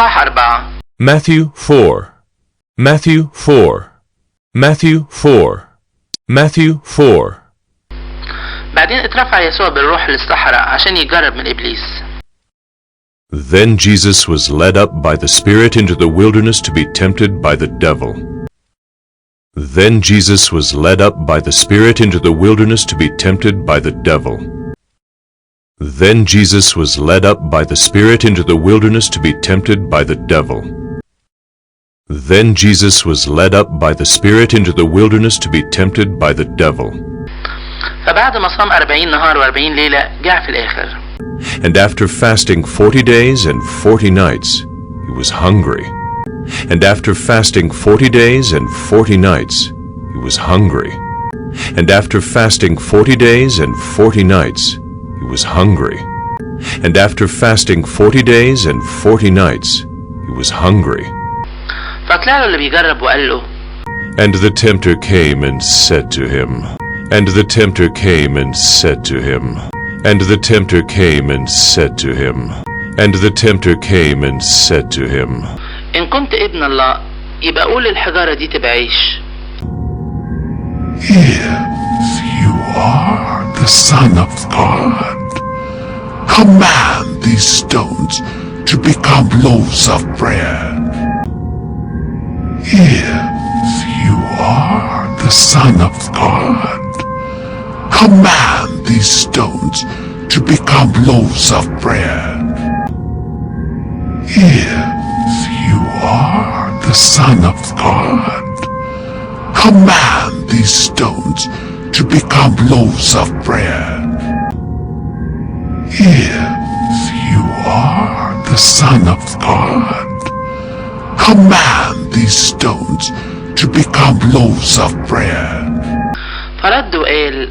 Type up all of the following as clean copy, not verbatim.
إصحاح 4. Matthew 4. Matthew 4. Matthew 4. Matthew 4. بعدين اترفع يسوع بالروح للصحراء عشان يجرب من إبليس. Then Jesus was led up by the Spirit into the wilderness to be tempted by the devil. Then Jesus was led up by the Spirit into the wilderness to be tempted by the devil. Then Jesus was led up by the Spirit into the wilderness to be tempted by the devil. Then Jesus was led up by the Spirit into the wilderness to be tempted by the devil. فبعد ما صام 40 نهار و40 ليلة جاع في الآخر. And after fasting 40 days and 40 nights, he was hungry. And after fasting 40 days and 40 nights, he was hungry. And after fasting 40 days and 40 nights, he was hungry. And after fasting 40 days and 40 nights, he was hungry. فطلع له اللي بيجرب وقال له. And the tempter came and said to him. And the tempter came and said to him. And the tempter came and said to him. And the tempter came and said to him. إن كنت ابن الله يبقى قول الحجارة دي تبقى عيش. If you are the Son of God, command these stones to become loaves of bread. If you are the Son of God, command these stones to become loaves of bread. If you are the Son of God, command these stones to become loaves of bread. If you are the Son of God, command these stones to become loaves of bread. فرد وقال.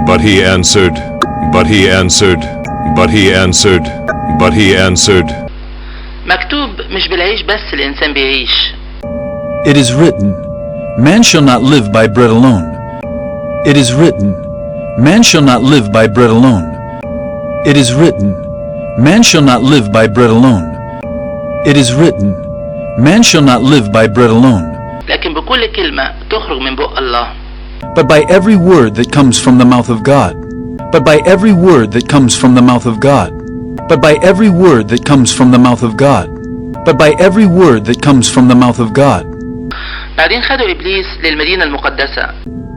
But he answered, but he answered, but he answered, but he answered. مكتوب مش بالعيش بس الإنسان بيعيش. It is written, man shall not live by bread alone. It is written, man shall not live by bread alone. It is written, man shall not live by bread alone. It is written, man shall not live by bread alone. لكن بكل كلمة تخرج من بق الله. But by every word that comes from the mouth of God. But by every word that comes from the mouth of God. But by every word that comes from the mouth of God. But by every word that comes from the mouth of God. بعدين خدوا إبليس للمدينة المقدسة.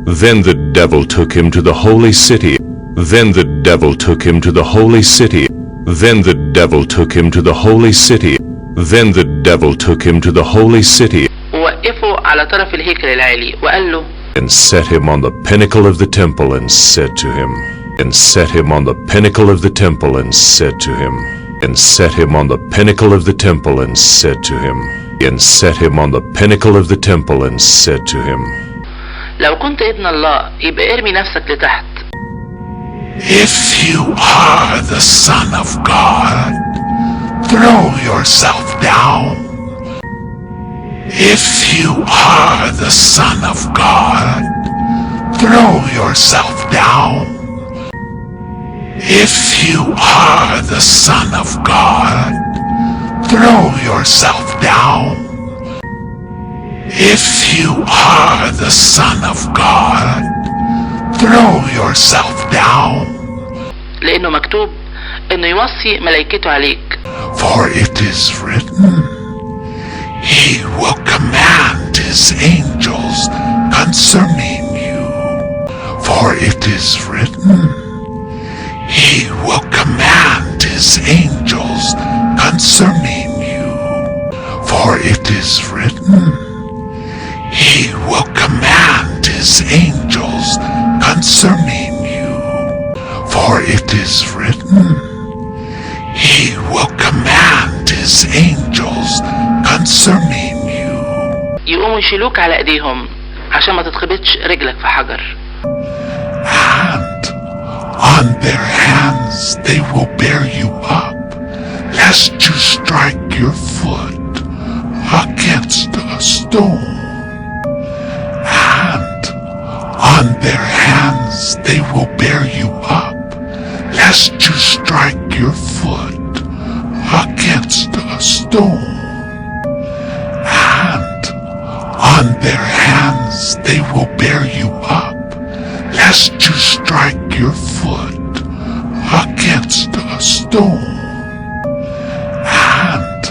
Then the devil took him to the holy city. Then the devil took him to the holy city. Then the devil took him to the holy city. Then the devil took him to the holy city. ووقفوا على طرف الهيكل العالي وقال له. And set him on the pinnacle of the temple and said to him. And set him on the pinnacle of the temple and said to him. And set him on the pinnacle of the temple and said to him. And set him on the pinnacle of the temple and said to him. لو كنت ابن الله يبقى ارمي نفسك لتحت. If you are the Son of God, throw yourself down. If you are the Son of God, throw yourself down. If you are the Son of God, throw yourself down. If you are the Son of God, throw yourself down. لأنه مكتوب إنه يوصي ملائكته عليك. For it is written, He will command His angels concerning you. For it is written, He will command His angels concerning you. For it is written, He will command His angels concerning you. For it is written, He will command His angels concerning you. يقوموا يشيلوك على ايديهم عشان ما تتخبطش رجلك في حجر. And on their hands they will bear you up, lest you strike your foot against a stone. And on their hands they will bear you up, lest you strike your foot against a stone. On their hands they will bear you up, lest you strike your foot against a stone. And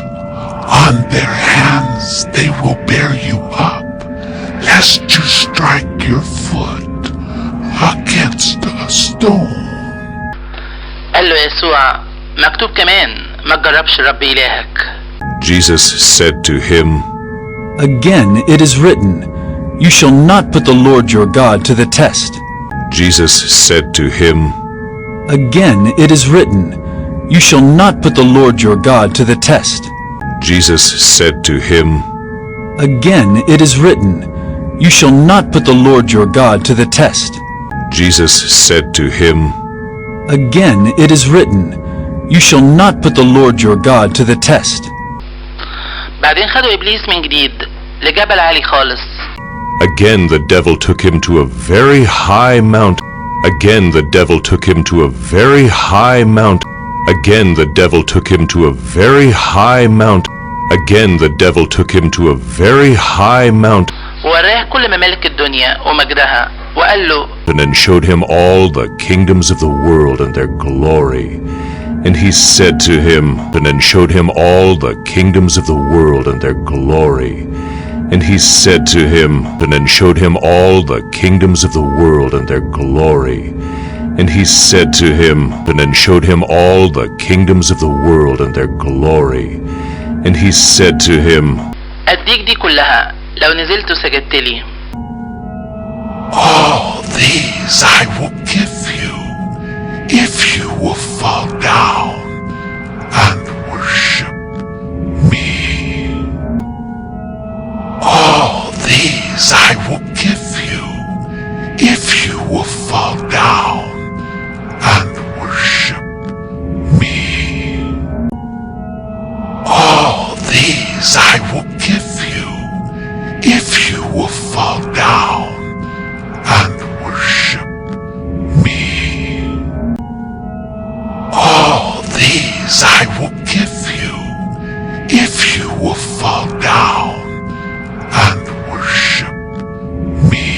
on their hands they will bear you up, lest you strike your foot against a stone. قال له يسوع مكتوب كمان ما تجربش الرب إلهك. Jesus said to him, Again it is written, You shall not put the Lord your God to the test. Jesus said to him, Again it is written, You shall not put the Lord your God to the test. Jesus said to him, Again it is written, You shall not put the Lord your God to the test. Jesus said to him, Again it is written, You shall not put the Lord your God to the test. بعدين خدوا إبليس من جديد لجبل عالي خالص. Again the devil took him to a very high mount. Again the devil took him to a very high mount. Again the devil took him to a very high mount. Again the devil took him to a very high mount. ووراه كل ممالك الدنيا ومجدها وقال له And showed him all the kingdoms of the world and their glory. And he said to him, and showed him all the kingdoms of the world and their glory. And he said to him, and showed him all the kingdoms of the world and their glory. And he said to him, and showed him all the kingdoms of the world and their glory. And he said to him, أديك دي كلها لو نزلت وسجدت لي. All these I will give you if you will fall down and worship me. All these I will give you if you will fall down and worship me. All these I will give you if you will fall down and worship me. All these I will give you if you will fall down and worship me.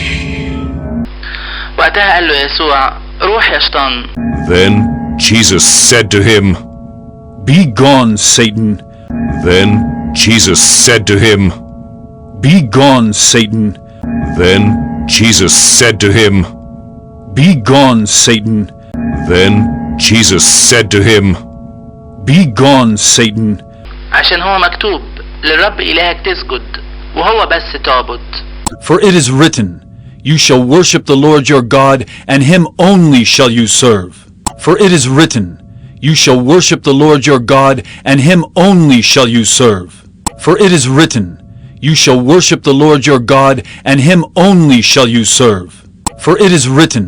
وقتها قال له يسوع روح يا شيطان. Then Jesus said to him, Be gone, Satan. Then Jesus said to him, Be gone, Satan. Then Jesus said to him, Be gone, Satan. Then Jesus said to him, Be gone, Satan. عشان هو مكتوب للرب إلهك تسجد وهو بس تعبد. For it is written, You shall worship the Lord your God, and him only shall you serve. For it is written, You shall worship the Lord your God, and him only shall you serve. For it is written, You shall worship the Lord your God, and him only shall you serve. For it is written,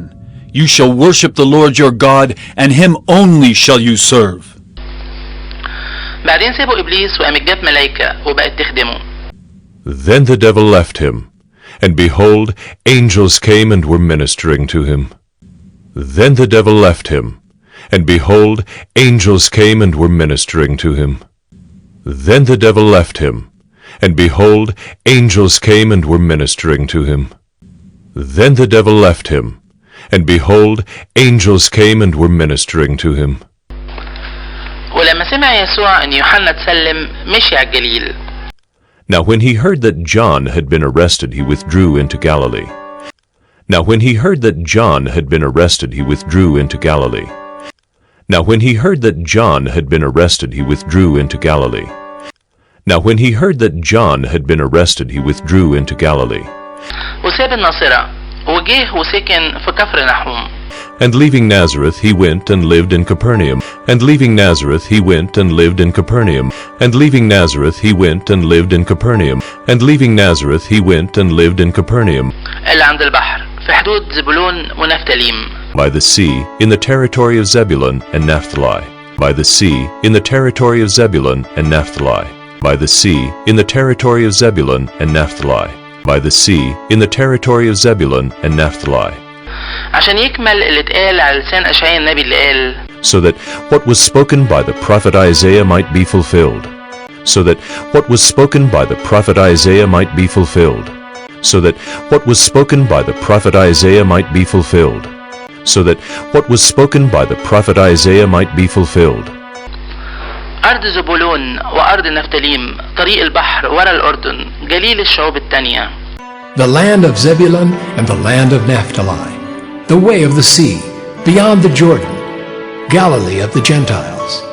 You shall worship the Lord your God, and him only shall you serve. بعدين سابوا إبليس وقامت جت ملايكة وبقت تخدمه. Then the devil left him, and behold, angels came and were ministering to him. Then the devil left him, and behold, angels came and were ministering to him. Then the devil left him, and behold, angels came and were ministering to him. Then the devil left him, and behold, angels came and were ministering to him. ولما سمع يسوع أن يوحنا تسلم مشي على الجليل. Now when he heard that John had been arrested, he withdrew into Galilee. Now when he heard that John had been arrested, he withdrew into Galilee. Now when he heard that John had been arrested, he withdrew into Galilee. Now when he heard that John had been arrested, he withdrew into Galilee. وساب الناصرة وجه وسكن في كفر نحوم. And leaving Nazareth, he went and lived in Capernaum. And leaving Nazareth, he went and lived in Capernaum. And leaving Nazareth, he went and lived in Capernaum. And leaving Nazareth, he went and lived in Capernaum. اللي عند البحر في حدود زبولون ونفتاليم. By the sea, in the territory of Zebulun and Naphtali. By the sea, in the territory of Zebulun and Naphtali. By the sea, in the territory of Zebulun and Naphtali. By the sea, in the territory of Zebulun and Naphtali. عشان يكمل اللي اتقال على لسان أشعياء النبي اللي قال So that what was spoken by the prophet Isaiah might be fulfilled. So that what was spoken by the prophet Isaiah might be fulfilled. so that what was spoken by the prophet Isaiah might be fulfilled. So that what was spoken by the prophet Isaiah might be fulfilled. أرض زبولون وأرض نفتاليم طريق البحر ورا الأردن جليل الشعوب التانية. The land of Zebulun and the land of Naphtali, the way of the sea, beyond the Jordan, Galilee of the Gentiles.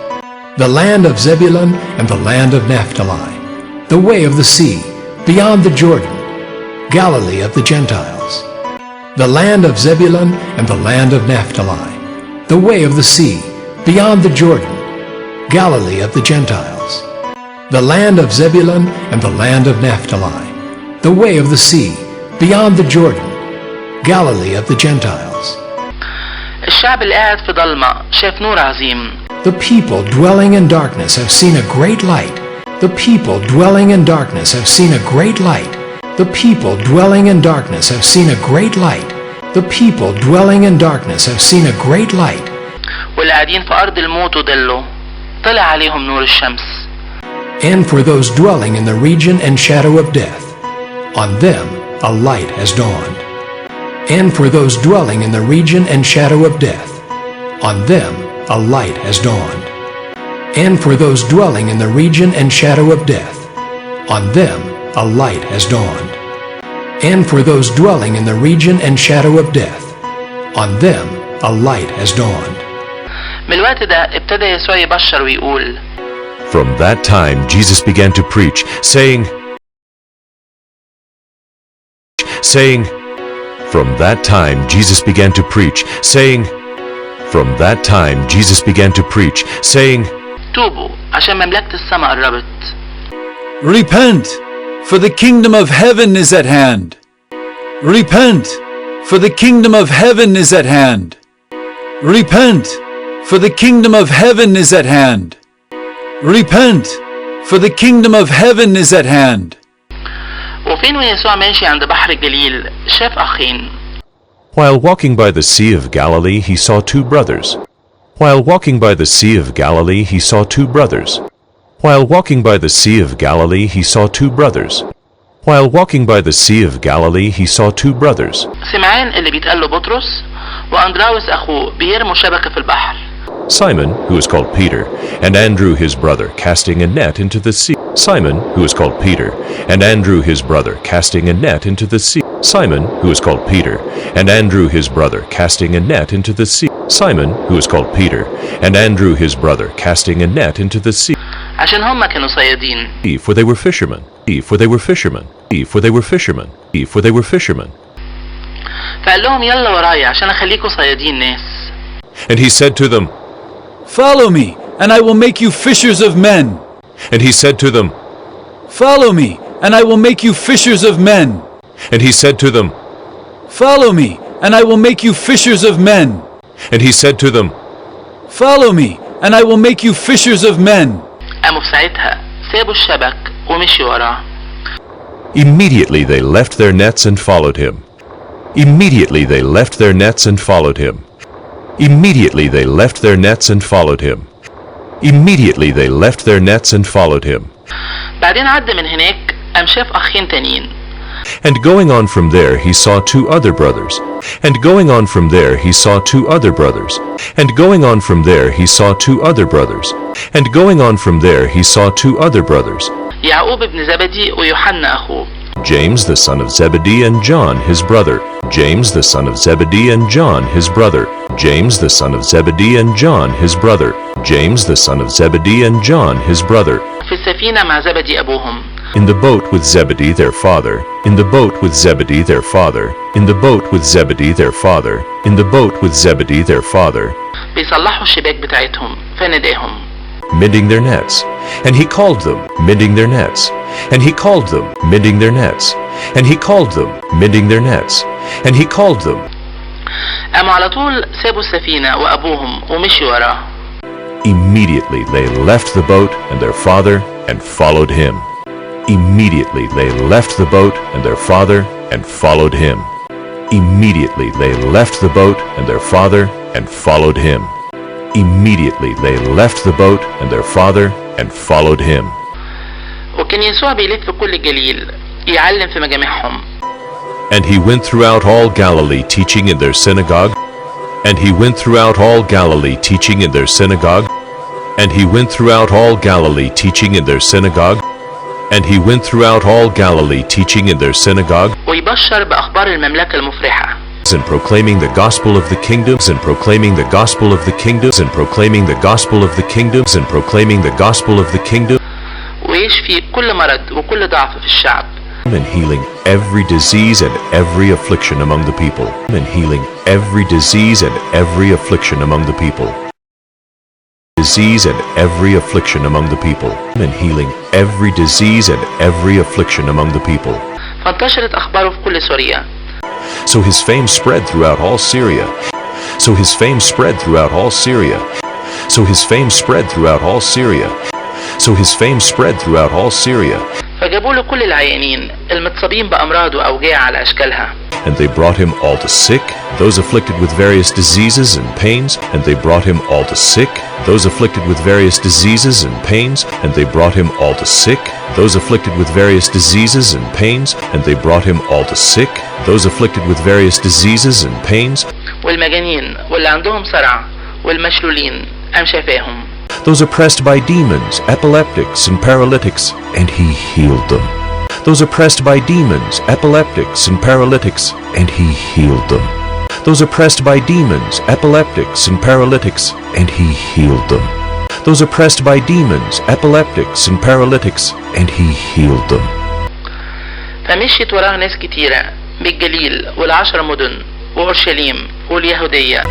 The land of Zebulun and the land of Naphtali, the way of the sea, beyond the Jordan, Galilee of the Gentiles. The land of Zebulun and the land of Naphtali, the way of the sea, beyond the Jordan, Galilee of the Gentiles. The land of Zebulun and the land of Naphtali, the way of the sea, beyond the Jordan, Galilee of the Gentiles. الشعب اللي قاعد في ضلمة شاف نور عظيم. The people dwelling in darkness have seen a great light. The people dwelling in darkness have seen a great light. The people dwelling in darkness have seen a great light. The people dwelling in darkness have seen a great light. واللي قاعدين في أرض الموت وظله طلع عليهم نور الشمس. And for those dwelling in the region and shadow of death, on them a light has dawned. And for those dwelling in the region and shadow of death, on them a light has dawned. And for those dwelling in the region and shadow of death, on them a light has dawned. And for those dwelling in the region and shadow of death, on them a light has dawned. من الوقت ده ابتدى يسوع يبشر ويقول. From that time Jesus began to preach, saying, From that time Jesus began to preach, saying, From that time Jesus began to preach, saying, توبوا عشان مملكة السماء قربت. Repent, for the kingdom of heaven is at hand. Repent, for the kingdom of heaven is at hand. Repent, for the kingdom of heaven is at hand. Repent, for the kingdom of heaven is at hand. وفين ويسوع ماشي عند بحر الجليل شاف أخين. While walking by the Sea of Galilee he saw two brothers. While walking by the Sea of Galilee he saw two brothers. While walking by the Sea of Galilee he saw two brothers. While walking by the Sea of Galilee he saw two brothers. سمعان اللي بيتقال له بطرس وأندراوس أخوه بيرموا شبكة في البحر. Simon, who is called Peter, and Andrew his brother, casting a net into the sea. Simon, who is called Peter, and Andrew his brother, casting a net into the sea. Simon, who is called Peter, and Andrew his brother, casting a net into the sea. Simon, who is called Peter, and Andrew his brother, casting a net into the sea. عشان هم كانوا صيادين. For they were fishermen. For they were fishermen. For they were fishermen. For they were fishermen. فقال لهم يلا ورايا عشان أخليكوا صيادين ناس. And he said to them, Follow me, and I will make you fishers of men. And he said to them, Follow me, and I will make you fishers of men. And he said to them, Follow me, and I will make you fishers of men. And he said to them, Follow me, and I will make you fishers of men. قاموا في ساعتها سابوا الشبك ومشوا وراه. Immediately they left their nets and followed him. Immediately they left their nets and followed him. Immediately they left their nets and followed him. Immediately they left their nets and followed him. بعدين عدى من هناك قام شاف أخين تانيين. And going on from there he saw two other brothers. And going on from there he saw two other brothers. And going on from there he saw two other brothers. And going on from there he saw two other brothers. يعقوب ابن زبدي ويوحنا أخوه. James the son of Zebedee and John his brother. James the son of Zebedee and John his brother. James the son of Zebedee and John his brother. James the son of Zebedee and John his brother. في السفينة مع زبدي أبوهم. In the boat with Zebedee their father. In the boat with Zebedee their father. In the boat with Zebedee their father. In the boat with Zebedee their father. بيصلحوا الشباك بتاعتهم فناداهم. Mending their nets. And he called them, mending their nets. And he called them, mending their nets. And he called them, mending their nets. And he called them. قاموا على طول سابوا السفينة وأبوهم ومشوا وراه. Immediately they left the boat and their father and followed him. Immediately they left the boat and their father and followed him. Immediately they left the boat and their father and followed him. Immediately they left the boat and their father and followed him. وكان يسوع بيلف كل الجليل يعلم في مجامعهم. And he went throughout all Galilee teaching in their synagogue. And he went throughout all Galilee teaching in their synagogue. And he went throughout all Galilee teaching in their synagogue. And he went throughout all Galilee teaching in their synagogue. ويبشر بأخبار المملكة المفرحة. And proclaiming the gospel of the kingdoms and proclaiming the gospel of the kingdoms and proclaiming the gospel of the kingdoms and proclaiming the gospel of the kingdom. ويشفي كل مرض وكل ضعف في الشعب. And healing every disease and every affliction among the people. And healing every disease and every affliction among the people. Disease and every affliction among the people. And healing every disease and every affliction among the people. فانتشرت أخباره في كل سوريا. So his fame spread throughout all Syria. So his fame spread throughout all Syria. So his fame spread throughout all Syria. So his fame spread throughout all Syria. فجابوا له كل العيانين المتصابين بأمراض وأوجاع على أشكالها. And they brought him all the sick, those afflicted with various diseases and pains. And they brought him all the sick, those afflicted with various diseases and pains. And they brought him all the sick, those afflicted with various diseases and pains. And they brought him all the sick, those afflicted with various diseases and pains. والمجانين واللي عندهم صرع والمشلولين أم شفاهم. Those oppressed by demons, epileptics and paralytics, and he healed them. Those oppressed by demons, epileptics and paralytics, and he healed them. Those oppressed by demons, epileptics and paralytics, and he healed them. Those oppressed by demons, epileptics and paralytics, and he healed them. فمشيت وراه ناس كتيرة بالجليل والعشر مدن وأورشليم واليهودية.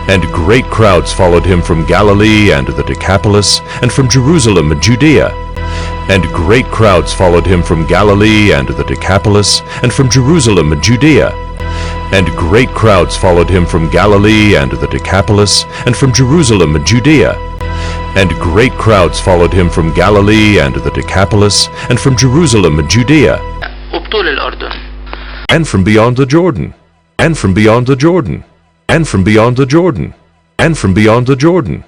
And great crowds followed him from Galilee and the Decapolis, and from Jerusalem and Judea. And great crowds followed him from Galilee and the Decapolis, and from Jerusalem and Judea. And great crowds followed him from Galilee and the Decapolis, and from Jerusalem and Judea. And great crowds followed him from Galilee and the Decapolis, and from Jerusalem and Judea. وبطول الأردن. And from beyond the Jordan. And from beyond the Jordan. And from beyond the Jordan. And from beyond the Jordan.